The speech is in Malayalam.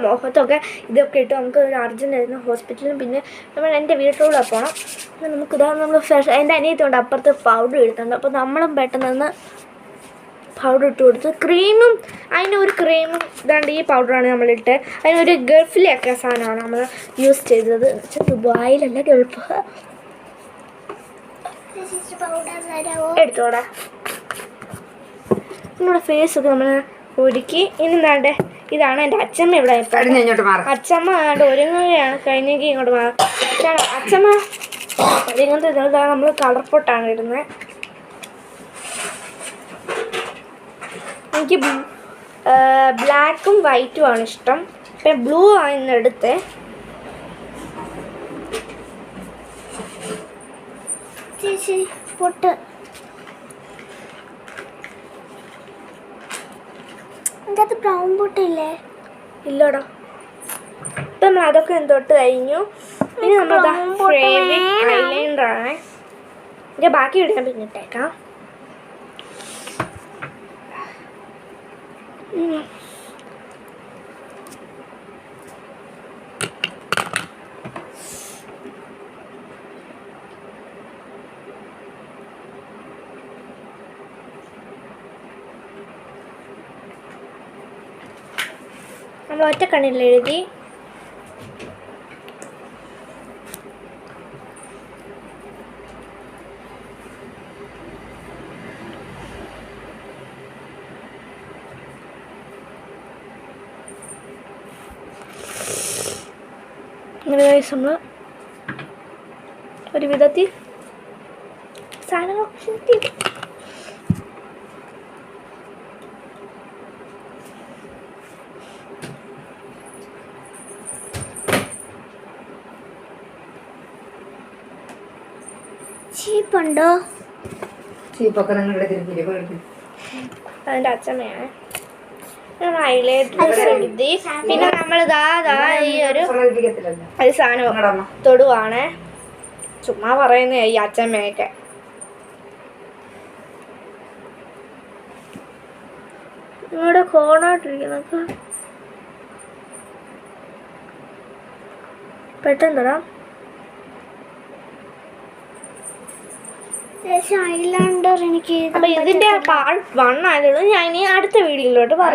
മുഖത്തൊക്കെ ഇതൊക്കെ ഇട്ട് നമുക്ക് ഒരു അർജൻറ്റായിരുന്നു ഹോസ്പിറ്റലിലും പിന്നെ നമ്മൾ എൻ്റെ വീട്ടിലൂടെ പോകണം. നമുക്കിതാ നമ്മൾ ഫ്രഷ് എൻ്റെ അനിയത്തിയുണ്ട് അപ്പുറത്ത് പൗഡർ എടുത്തുണ്ട്. അപ്പോൾ നമ്മളും പെട്ടെന്ന് പൗഡർ ഇട്ട് കൊടുത്ത് ക്രീമും അതിനൊരു ക്രീമും ഇതാണ്ട് ഈ പൗഡറാണ് നമ്മളിട്ട്. അതിനൊരു ഗൾഫിലൊക്കെ സാധനമാണ് നമ്മൾ യൂസ് ചെയ്തത്. ദുബായിലല്ല ഗൾഫ്. എടുത്തോടാ നമ്മുടെ ഫേസൊക്കെ നമ്മൾ ഒരുക്കി. ഇനി എന്താണ്ട് ഇതാണ് എൻ്റെ അച്ഛമ്മ ഇവിടെ അച്ഛമ്മ ആണ്ട് ഒരുങ്ങുകയാണ്. കഴിഞ്ഞെങ്കിൽ ഇങ്ങോട്ട് മാറാം. അച്ഛമ്മ ഇങ്ങനത്തെ ഇതാണ് നമ്മൾ കളർ പൊട്ടാണ് ഇടുന്നത്. എനിക്ക് ബ്ലാക്കും വൈറ്റും ആണ് ഇഷ്ടം. ഇപ്പം ബ്ലൂ ആണ് ഇന്ന് എടുത്തേ. ചേച്ചി പൊട്ട് എൻ്റെ അത് ബ്രൗൺ പൊട്ടില്ലേ? ഇല്ലടാ. ഇപ്പം നമ്മൾ അതൊക്കെ തൊട്ട് കഴിഞ്ഞു. ഇനി നമ്മളതാ ഫേവറേറ്റ് ഐലൈനറാണ്. ഇതിൻ്റെ ബാക്കി ഇടാൻ പിന്നിട്ടേക്കാം. നമ്മൾ ഒറ്റ കണ്ണിൽ എഴുതി. നമ്മൾ ഒരു വിധത്തിൽ സാധനങ്ങളൊക്കെ ചീപ്പുണ്ടോ? ചീപ്പൊക്കെ അതിൻ്റെ അച്ഛമ്മയാണ്. ഹൈലൈറ്റ് എഴുതി. പിന്നെ നമ്മൾ ഈ ഒരു സാധനം തൊടുവാണ്. ചുമ്മാ പറയുന്ന ഈ അച്ഛമ്മയൊക്കെ. ഇവിടെ കോണായിട്ടിരിക്കുന്നൊക്കെ പെട്ടെന്ന് തരാം. ഐലൈനർ എനിക്ക്. അപ്പം ഇതിൻ്റെ പാർട്ട് 1 ആയതുള്ളൂ. ഞാൻ ഇനി അടുത്ത വീഡിയോയിലോട്ട് പറയാം.